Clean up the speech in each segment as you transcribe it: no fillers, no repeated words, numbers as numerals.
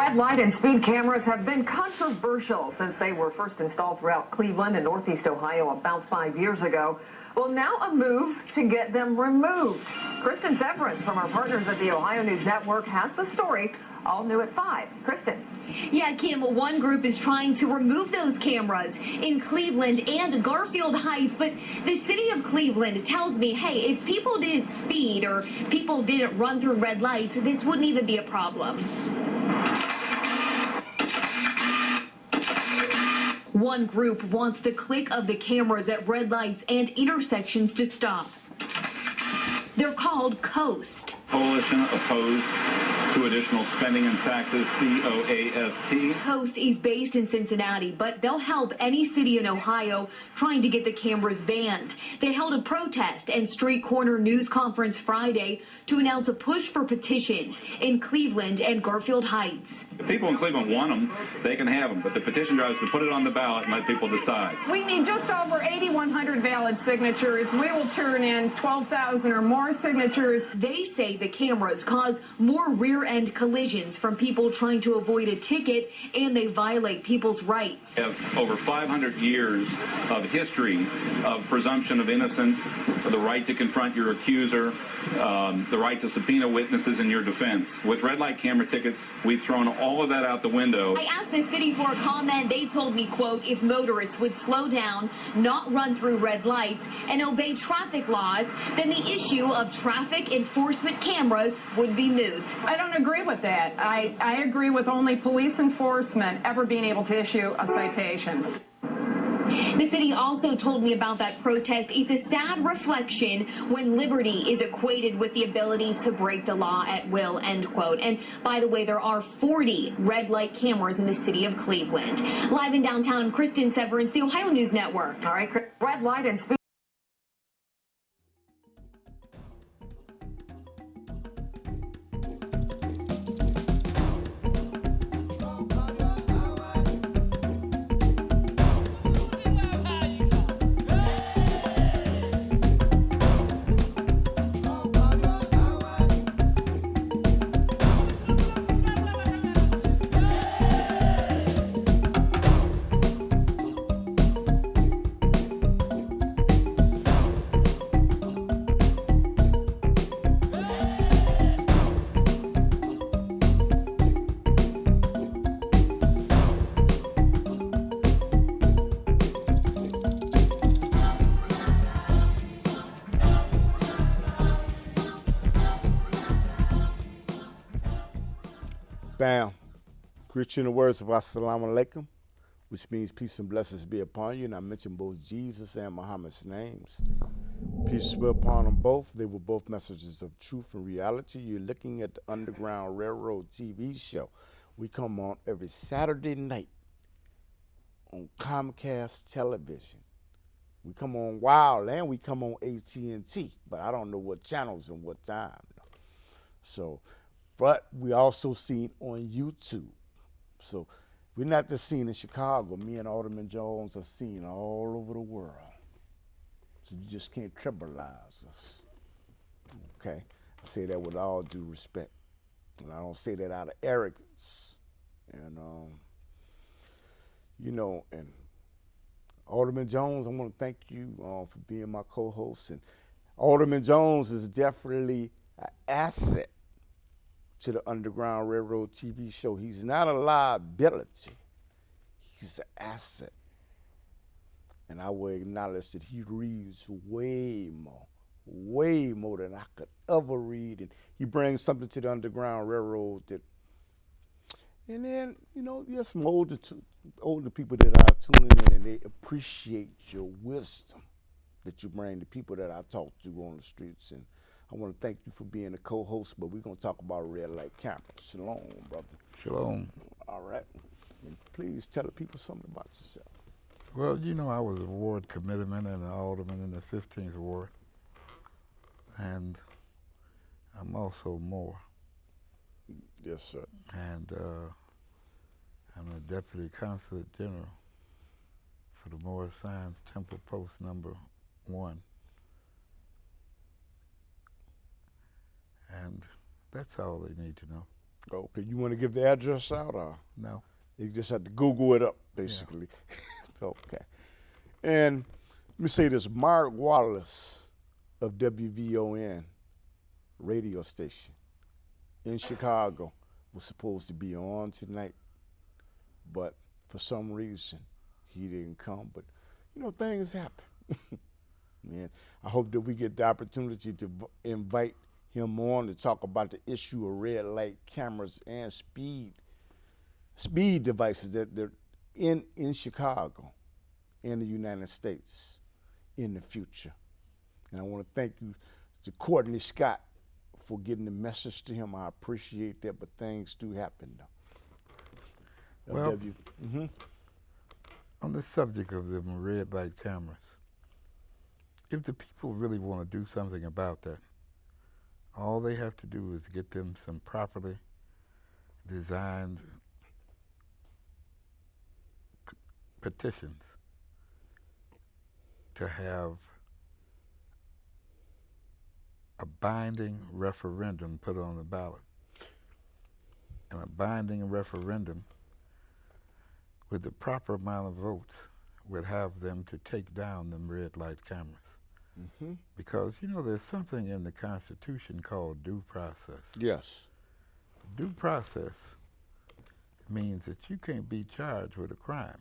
Red light and speed cameras have been controversial since they were first installed throughout Cleveland and Northeast Ohio about 5 years ago. Well, now a move to get them removed. Kristen Severance from our partners at the Ohio News Network has the story. All new at 5. Kristen. Yeah, Kim, one group is trying to remove those cameras in Cleveland and Garfield Heights, but the city of Cleveland tells me, hey, if people didn't speed or people didn't run through red lights, this wouldn't even be a problem. One group wants the click of the cameras at red lights and intersections to stop. They're called Coast. Coalition opposed to additional spending and taxes, COAST. Coast is based in Cincinnati, but they'll help any city in Ohio trying to get the cameras banned. They held a protest and street corner news conference Friday to announce a push for petitions in Cleveland and Garfield Heights. If people in Cleveland want them, they can have them, but the petition drive is to put it on the ballot and let people decide. We need just over 8,100 valid signatures. We will turn in 12,000 or more signatures. They say the cameras cause more rear-end collisions from people trying to avoid a ticket, and they violate people's rights. We have over 500 years of history of presumption of innocence, the right to confront your accuser, the right to subpoena witnesses in your defense. With red light camera tickets, we've thrown all of that out the window. I asked the city for a comment. They told me, quote, if motorists would slow down, not run through red lights, and obey traffic laws, then the issue of traffic enforcement cameras would be moot. I don't agree with that. I agree with only police enforcement ever being able to issue a citation. The city also told me about that protest. It's a sad reflection when liberty is equated with the ability to break the law at will, end quote. And by the way, there are 40 red light cameras in the city of Cleveland. Live in downtown, I'm Kristen Severance, the Ohio News Network. All right, red light and speed. Bam. Greet you in the words of Assalamu alaikum, which means peace and blessings be upon you. And I mentioned both Jesus and Muhammad's names. Peace be upon them both. They were both messages of truth and reality. You're looking at the Underground Railroad TV show. We come on every Saturday night on Comcast television. We come on Wild and we come on AT&T, but I don't know what channels and what time. So, but we also seen on YouTube. So we're not just seen in Chicago. Me and Alderman Jones are seen all over the world. So you just can't tribalize us. Okay? I say that with all due respect. And I don't say that out of arrogance. And, you know, and Alderman Jones, I want to thank you for being my co-host. And Alderman Jones is definitely an asset to the Underground Railroad TV show. He's not a liability. He's an asset. And I will acknowledge that he reads way more than I could ever read. And he brings something to the Underground Railroad that, and then, you know, there's some older people that are tuning in and they appreciate your wisdom that you bring to people that I talk to on the streets. And I want to thank you for being a co-host, but we're going to talk about red light cameras. Shalom, brother. Shalom. All right. And please tell the people something about yourself. Well, you know, I was a ward committeeman and an alderman in the 15th ward. And I'm also more. Yes, sir. And I'm a deputy consulate general for the Morris Science Temple Post number 1. And that's all they need to know. Okay, you want to give the address out, or No. you just have to Google it up, basically? Okay. And let me say this: Mark Wallace of WVON radio station in Chicago was supposed to be on tonight, but for some reason he didn't come. But things happen. Man, I hope that we get the opportunity to invite him on to talk about the issue of red light cameras and speed devices that they're in Chicago, in the United States, in the future. And I want to thank you to Courtney Scott for getting the message to him. I appreciate that, but things do happen, though. Well, Mm-hmm. on the subject of the red light cameras, if the people really want to do something about that, all they have to do is get them some properly designed petitions to have a binding referendum put on the ballot. And a binding referendum with the proper amount of votes would have them to take down them red light cameras. Mm-hmm. Because, there's something in the Constitution called due process. Yes. Due process means that you can't be charged with a crime,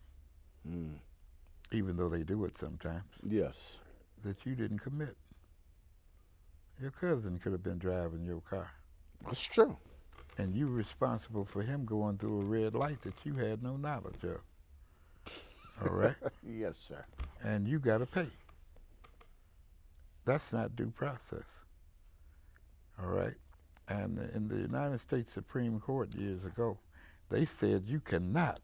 even though they do it sometimes, Yes. that you didn't commit. Your cousin could have been driving your car, That's true. and you're responsible for him going through a red light that you had no knowledge of. All right? Yes, sir. And you got to pay. That's not due process. All right? And in the United States Supreme Court years ago, they said you cannot,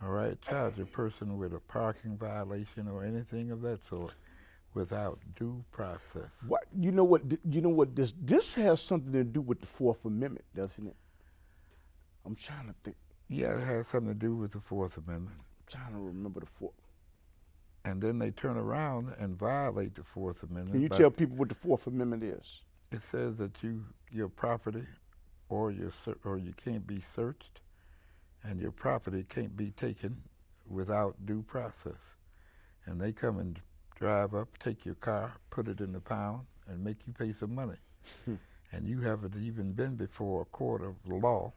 all right, charge a person with a parking violation or anything of that sort without due process. What you know? What this has something to do with the Fourth Amendment, doesn't it? I'm trying to think. Yeah, it has something to do with the Fourth Amendment. I'm trying to remember the Fourth. And then they turn around and violate the Fourth Amendment. Can you tell people what the Fourth Amendment is? It says that your property or you can't be searched, and your property can't be taken without due process. And they come and drive up, take your car, put it in the pound, and make you pay some money. And you haven't even been before a court of law.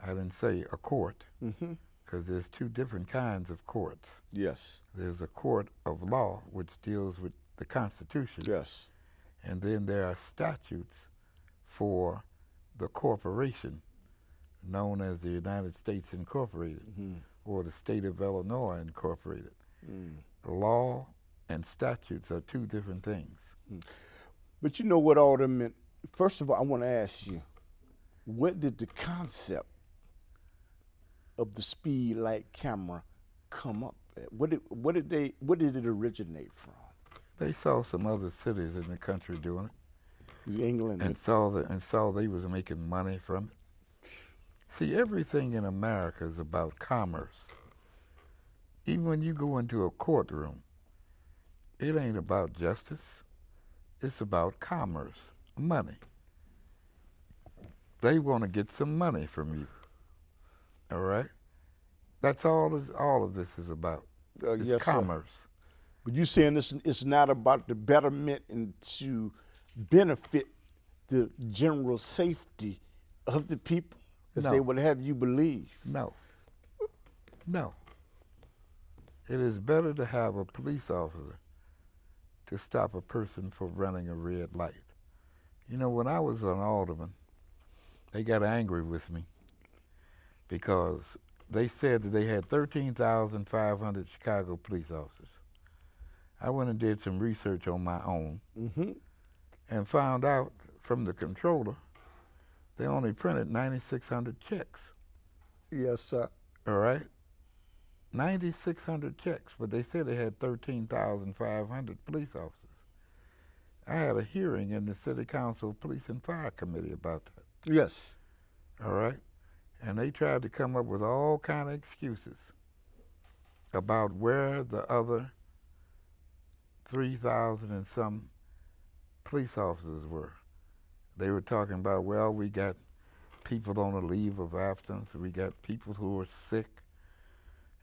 I didn't say a court, because there's two different kinds of courts. Yes. There's a court of law, which deals with the Constitution. Yes. And then there are statutes for the corporation known as the United States Incorporated, or the state of Illinois Incorporated. Law and statutes are two different things. But you know what all that meant? First of all, I want to ask you, what did the concept of the speed light camera come up at? What did it originate from? They saw some other cities in the country doing it, England. and saw they was making money from it. See, everything in America is about commerce. Even when you go into a courtroom, it ain't about justice. It's about commerce, money. They want to get some money from you. All right? That's all of this is about. It's yes, commerce. Sir. But you saying it's not about the betterment and to benefit the general safety of the people, as No. they would have you believe. No. It is better to have a police officer to stop a person for running a red light. When I was an alderman, they got angry with me because they said that they had 13,500 Chicago police officers. I went and did some research on my own and found out from the controller they only printed 9,600 checks. Yes, sir. All right? 9,600 checks, but they said they had 13,500 police officers. I had a hearing in the City Council Police and Fire Committee about that. Yes. All right? And they tried to come up with all kind of excuses about where the other 3,000 and some police officers were. They were talking about, well, we got people on a leave of absence. We got people who are sick.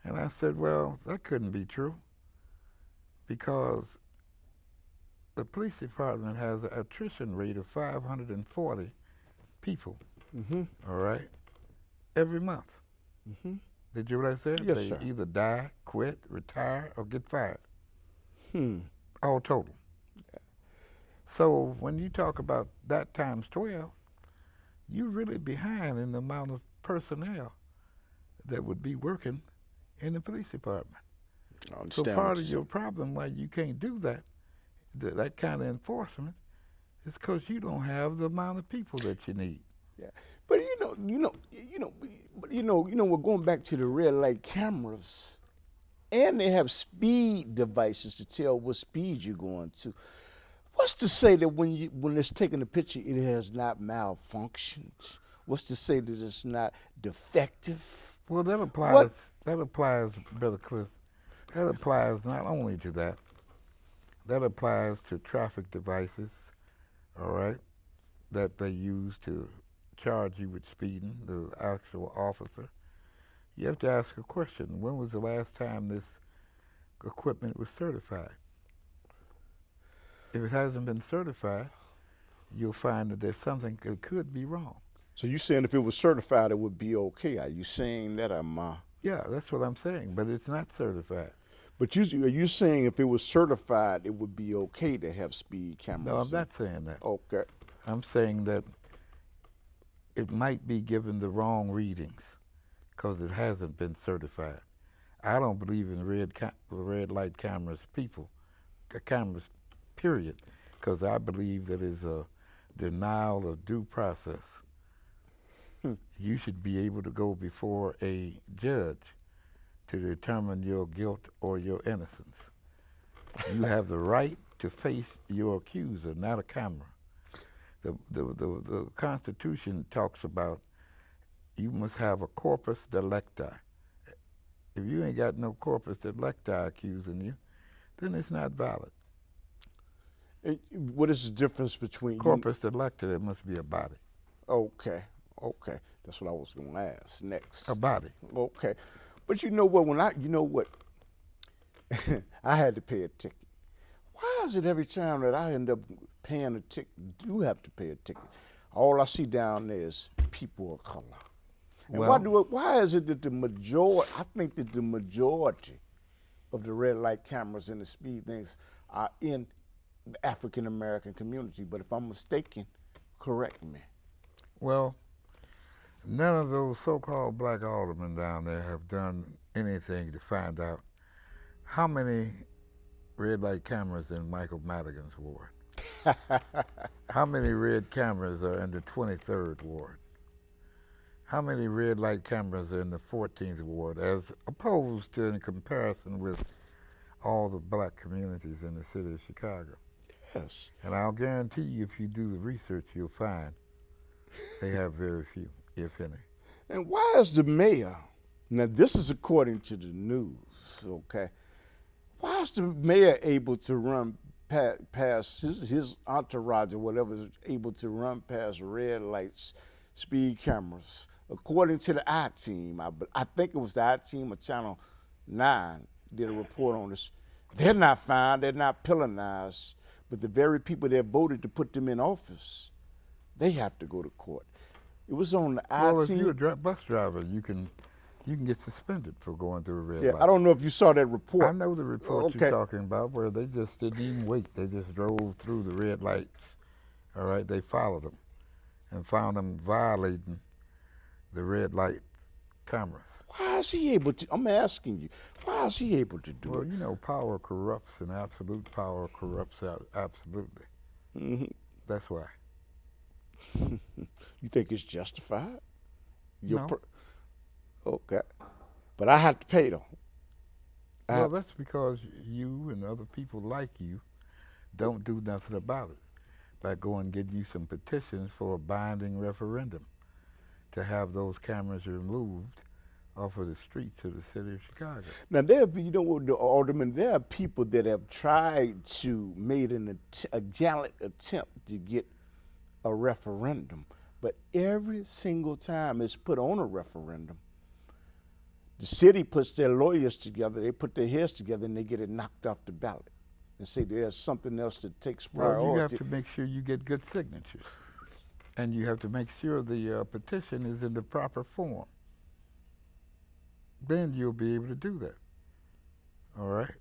And I said, well, that couldn't be true because the police department has an attrition rate of 540 people, all right, every month. Did you realize that? Yes, they sir. either die, quit, retire, or get fired. Hmm. All total. So when you talk about that times 12, you're really behind in the amount of personnel that would be working in the police department. I So understand part what of you're your problem why you can't do that, that kind of enforcement, is because you don't have the amount of people that you need. Yeah, but we're going back to the red light cameras, and they have speed devices to tell what speed you're going to. What's to say that when it's taking a picture, it has not malfunctioned? What's to say that it's not defective? Well, that applies. What? That applies, Brother Cliff. That applies not only to that. That applies to traffic devices, all right, that they use to charge you with speeding, the actual officer. You have to ask a question. When was the last time this equipment was certified? If it hasn't been certified, you'll find that there's something that could be wrong. So you saying if it was certified, it would be okay? Are you saying that? Yeah, that's what I'm saying, but it's not certified. But are you saying if it was certified, it would be okay to have speed cameras? No, I'm not saying that. Okay. I'm saying that it might be given the wrong readings because it hasn't been certified. I don't believe in red light cameras, cameras, period, because I believe that is a denial of due process. You should be able to go before a judge to determine your guilt or your innocence. You have the right to face your accuser, not a camera. The Constitution talks about you must have a corpus delicti. If you ain't got no corpus delicti accusing you, then it's not valid. What is the difference between Corpus delicti? There must be a body. Okay. That's what I was going to ask next. A body. Okay. But you know what? I had to pay a ticket. Why is it every time that I end up paying a ticket, do have to pay a ticket, all I see down there is people of color? And why is it that I think that the majority of the red light cameras and the speed things are in the African American community? But if I'm mistaken, correct me. Well, none of those so-called black aldermen down there have done anything to find out how many red light cameras in Michael Madigan's ward. How many red cameras are in the 23rd ward? How many red light cameras are in the 14th ward, as opposed to in comparison with all the black communities in the city of Chicago? Yes. And I'll guarantee you, if you do the research, you'll find they have very few, if any. And why is the mayor, now this is according to the news, okay? Why is the mayor able to run past his entourage or whatever is able to run past red lights, speed cameras? According to the I-Team, I think it was the I-Team of Channel 9 did a report on this. They're not fined, they're not penalized, but the very people that voted to put them in office, they have to go to court. It was on the I-Team. Well, if you're a bus driver, you can get suspended for going through a red light. I don't know if you saw that report. I know the report you're talking about, where they just didn't even wait. They just drove through the red lights. All right, they followed them and found them violating the red light cameras. Why is he able to? I'm asking you. Why is he able to do it? Well, you know, power corrupts, and absolute power corrupts absolutely. Mm-hmm. That's why. You think it's justified? No. Okay. But I have to pay though. Well, that's because you and other people like you don't do nothing about it. By going and getting you some petitions for a binding referendum to have those cameras removed off of the streets of the city of Chicago. Now, there are people that have tried to made a gallant attempt to get a referendum. But every single time it's put on a referendum, the city puts their lawyers together, they put their heads together, and they get it knocked off the ballot and say there's something else that takes priority. Well, you have to make sure you get good signatures. And you have to make sure the petition is in the proper form. Then you'll be able to do that. All right?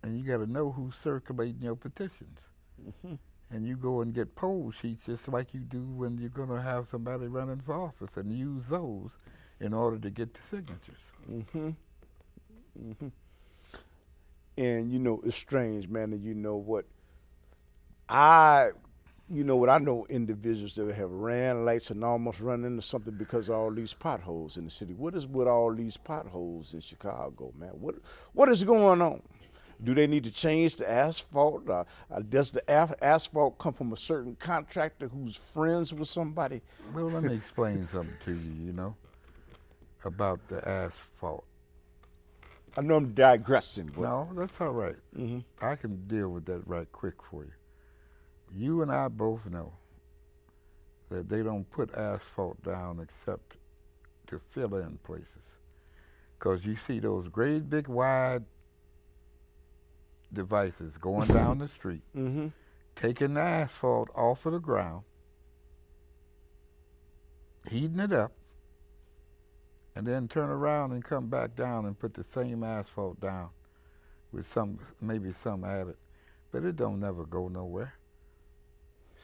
And you got to know who's circulating your petitions. Mm-hmm. And you go and get poll sheets just like you do when you're going to have somebody running for office, and use those in order to get the signatures. Mm-hmm. Mm-hmm. And you know, it's strange, man, and you know what? I know individuals that have ran lights and almost run into something because of all these potholes in the city. What is with all these potholes in Chicago, man? What is going on? Do they need to change the asphalt? Does the asphalt come from a certain contractor who's friends with somebody? Well, let me explain something to you, about the asphalt. I know I'm digressing, but No, that's all right. Mm-hmm. I can deal with that right quick for you. You and I both know that they don't put asphalt down except to fill in places. Because you see those great big wide devices going down the street, Mm-hmm. taking the asphalt off of the ground, heating it up, and then turn around and come back down and put the same asphalt down with maybe some added. But it don't never go nowhere.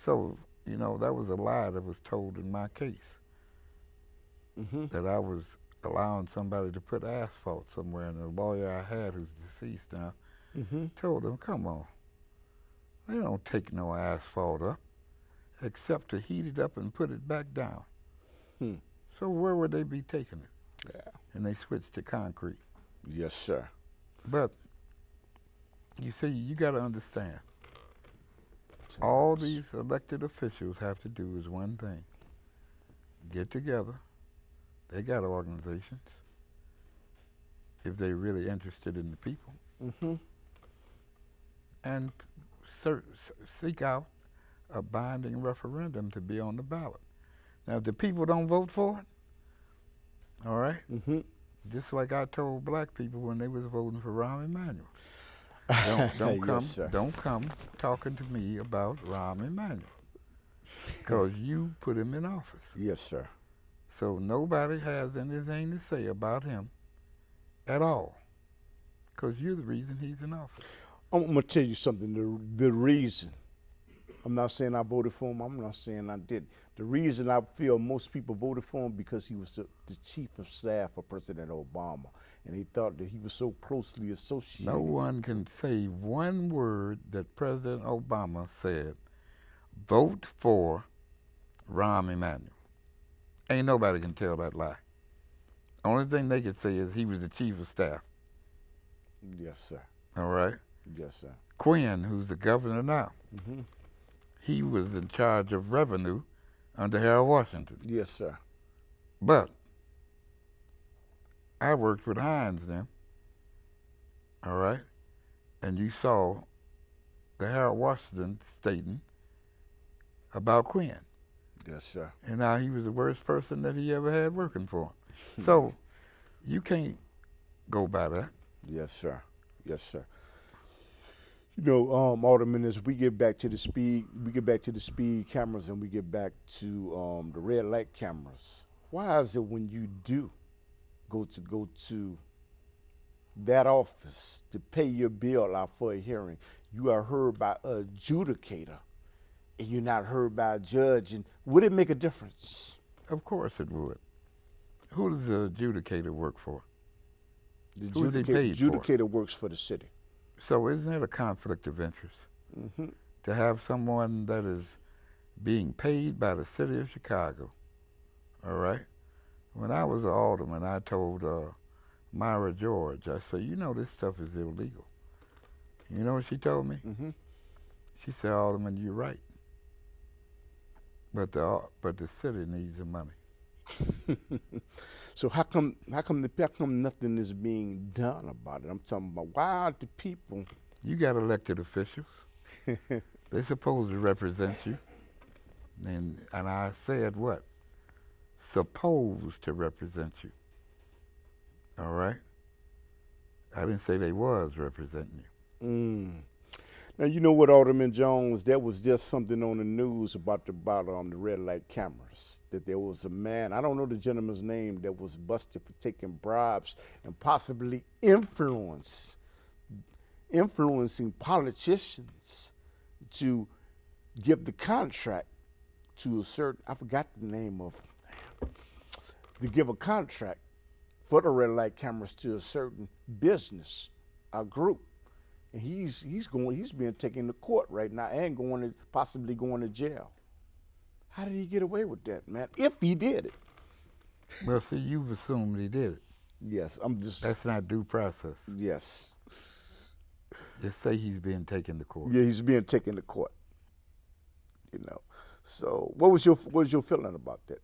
So, that was a lie that was told in my case. Mm-hmm. That I was allowing somebody to put asphalt somewhere, and the lawyer I had, who's deceased now, Mm-hmm. told them, come on, they don't take no asphalt up except to heat it up and put it back down. Hmm. So where would they be taking it? Yeah. And they switched to concrete. Yes, sir. But you see, you got to understand, all these elected officials have to do is one thing: get together. They got organizations if they're really interested in the people, Mm-hmm. and seek out a binding referendum to be on the ballot. Now, if the people don't vote for it, all right, Mm-hmm. just like I told black people when they was voting for Rahm Emanuel, don't come talking to me about Rahm Emanuel, because you put him in office. Yes, sir. So nobody has anything to say about him at all, because you're the reason he's in office. I'm going to tell you something. The reason, I'm not saying I voted for him. I'm not saying I didn't. The reason I feel most people voted for him because he was the chief of staff of President Obama, and they thought that he was so closely associated. No one can say one word that President Obama said, vote for Rahm Emanuel. Ain't nobody can tell that lie. Only thing they could say is he was the chief of staff. Yes, sir. All right? Yes, sir. Quinn, who's the governor now, Mm-hmm. he was in charge of revenue under Harold Washington. Yes, sir. But I worked with Hines then, all right? And you saw the Harold Washington stating about Quinn. Yes, sir. And now he was the worst person that he ever had working for him. So you can't go by that. Yes, sir. Yes, sir. Alderman, as we get back to the speed cameras and we get back to the red light cameras. Why is it when you do go to that office to pay your bill out for a hearing, you are heard by an adjudicator and you're not heard by a judge? And would it make a difference? Of course it would. Who does the adjudicator work for? The Who is he paid for? adjudicator works for the city. So isn't it a conflict of interest Mm-hmm. to have someone that is being paid by the city of Chicago? All right? When I was an alderman, I told Myra George, I said, this stuff is illegal. You know what she told me? Mm-hmm. She said, Alderman, you're right. But the city needs the money. So how come nothing is being done about it? I'm talking about, why aren't the people? You got elected officials. They're supposed to represent you. And I said what? Supposed to represent you. All right? I didn't say they was representing you. Now you know what, Alderman Jones? There was just something on the news about the red light cameras. That there was a man, I don't know the gentleman's name, that was busted for taking bribes and possibly influencing politicians to give the contract to a certain, I forgot the name of, to give a contract for the red light cameras to a certain business, a group. And he's being taken to court right now and possibly going to jail. How did he get away with that, man? If he did it. Well, see, you've assumed he did it. Yes, I'm just. That's not due process. Yes. Just say he's being taken to court. Yeah, he's being taken to court. You know. So, what was your feeling about that?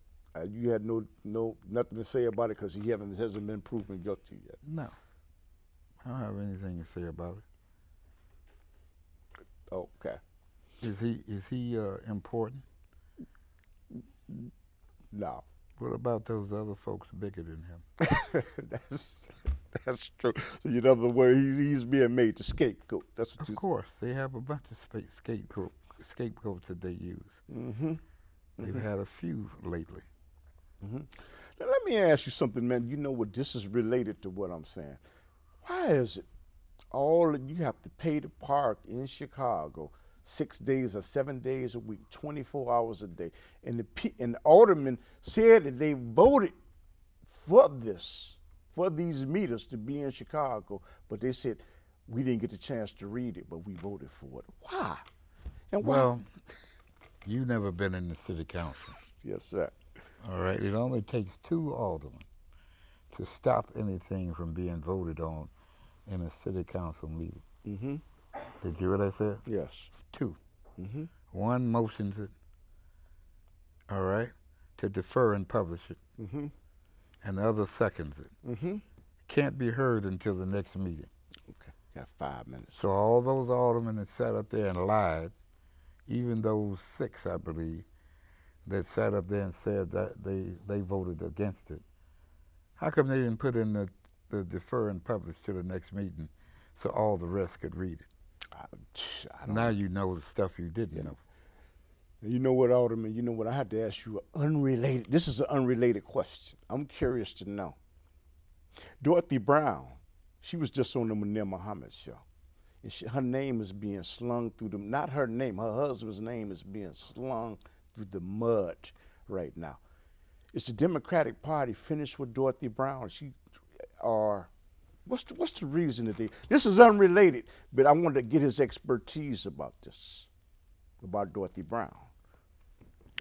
You had nothing to say about it because he hasn't been proven guilty yet. No, I don't have anything to say about it. Okay. Is he important? No. What about those other folks bigger than him? That's true. So in other words, he's being made the scapegoat. That's what Of course, they have a bunch of scapegoats that they use. Mm-hmm. They've had a few lately. Mm-hmm. Now let me ask you something, man. You know what? This is related to what I'm saying. Why is it you have to pay to park in Chicago 6 days or 7 days a week, 24 hours a day? And the aldermen said that they voted for these meters to be in Chicago, but they said we didn't get the chance to read it, but we voted for it. Why? And why? Well, you've never been in the city council. Yes, sir. All right, it only takes 2 aldermen to stop anything from being voted on in a city council meeting. Mm-hmm. Did you hear what I said? Yes. 2. Mm-hmm. One motions it, all right, to defer and publish it, Mm-hmm. and the other seconds it. Mm-hmm. Can't be heard until the next meeting. Okay, got 5 minutes. So all those aldermen that sat up there and lied, even those 6, I believe, that sat up there and said that they voted against it, how come they didn't put in the defer and publish to the next meeting so all the rest could read it? I don't Now you know the stuff you didn't know. You know what, Alderman? You know what? I had to ask you this is an unrelated question. I'm curious to know. Dorothy Brown, she was just on the Munir Muhammad show. And her name is being slung through not her name, her husband's name is being slung through the mud right now. Is the Democratic Party finished with Dorothy Brown? What's the reason that this is unrelated, but I wanted to get his expertise about this, about Dorothy Brown.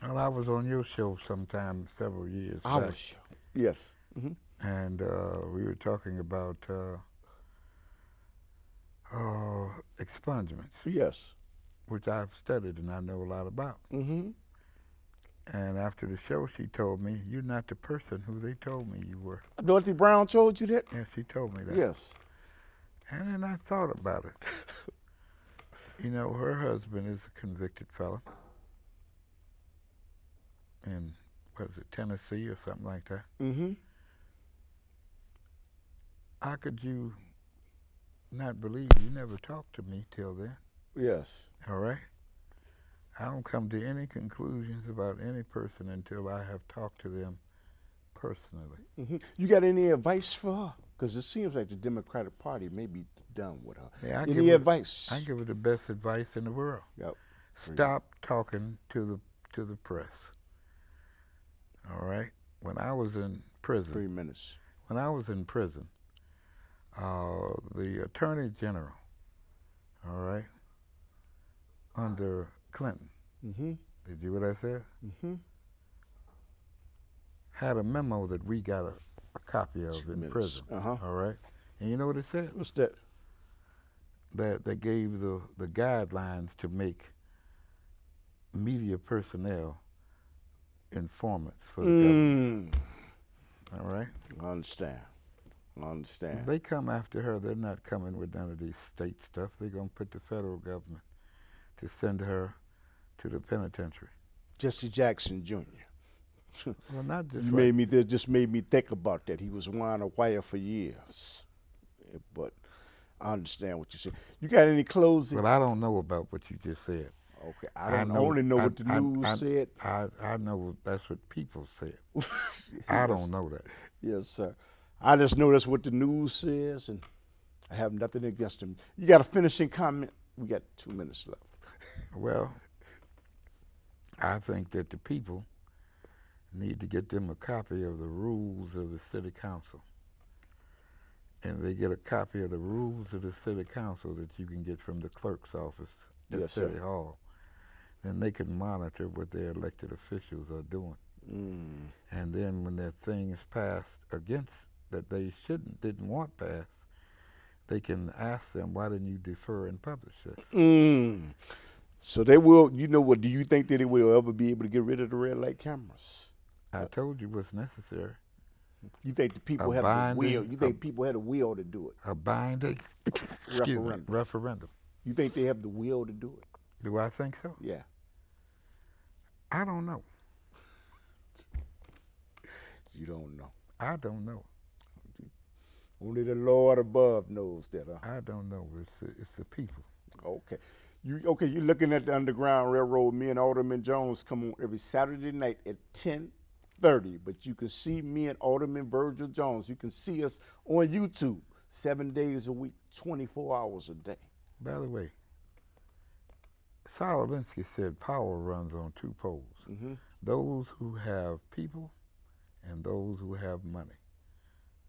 Well, I was on your show sometime several years back. Yes. Mm-hmm. And we were talking about expungements. Yes. Which I've studied and I know a lot about. Mm-hmm. And after the show, she told me, "You're not the person who they told me you were." Dorothy Brown told you that? Yeah, she told me that. Yes. And then I thought about it. You know, her husband is a convicted felon in, what is it, Tennessee or something like that. Mm-hmm. How could you not believe you never talked to me till then? Yes. All right? I don't come to any conclusions about any person until I have talked to them personally. Mm-hmm. You got any advice for her? Because it seems like the Democratic Party may be done with her. Yeah, any advice? I give her the best advice in the world. Yep. Stop talking to the press. All right? When I was in prison. 3 minutes. When I was in prison, the Attorney General, all right, under Clinton, mm-hmm. Did you hear what I said? Mm-hmm. Had a memo that we got a copy of in prison. Uh-huh. All right? And you know what it said? What's that? That they gave the guidelines to make media personnel informants for the government. All right? I understand. If they come after her, they're not coming with none of these state stuff. They're going to put the federal government to send her to the penitentiary. Jesse Jackson Jr. Well, not just You like, made me that just made me think about that. He was wearing a wire for years, but I understand what you said. You got any closing? but I don't know about what you just said. Okay, I only know what the news said. I know that's what people said. I don't know that. Yes, sir. I just know that's what the news says, and I have nothing against him. You got a finishing comment? We got 2 minutes left. Well, I think that the people need to get them a copy of the rules of the city council. And they get a copy of the rules of the city council that you can get from the clerk's office at Yes, City sir. Hall. Then they can monitor what their elected officials are doing. And then when that thing is passed against that they didn't want passed, they can ask them, why didn't you defer and publish it? So they will. You know what? Do you think that they will ever be able to get rid of the red light cameras? I told you what's necessary. You think the people A have the binding- will? You think people have the will to do it? A binding referendum. You think they have the will to do it? Do I think so? Yeah. I don't know. You don't know. I don't know. Only the Lord above knows that. I don't know. It's the people. Okay. You're looking at the Underground Railroad. Me and Alderman Jones come on every Saturday night at 10:30. But you can see me and Alderman Virgil Jones. You can see us on YouTube 7 days a week, 24 hours a day. By the way, Solinsky said power runs on two poles. Those who have people and those who have money.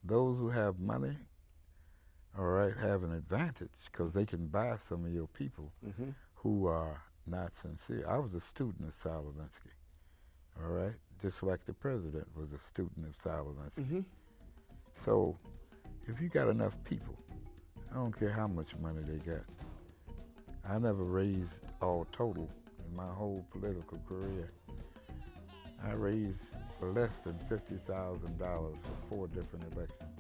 Those who have money, all right, have an advantage because they can buy some of your people who are not sincere. I was a student of Solinsky, all right, just like the president was a student of Solinsky. So if you got enough people, I don't care how much money they got. I never raised all total in my whole political career. I raised less than $50,000 for 4 different elections.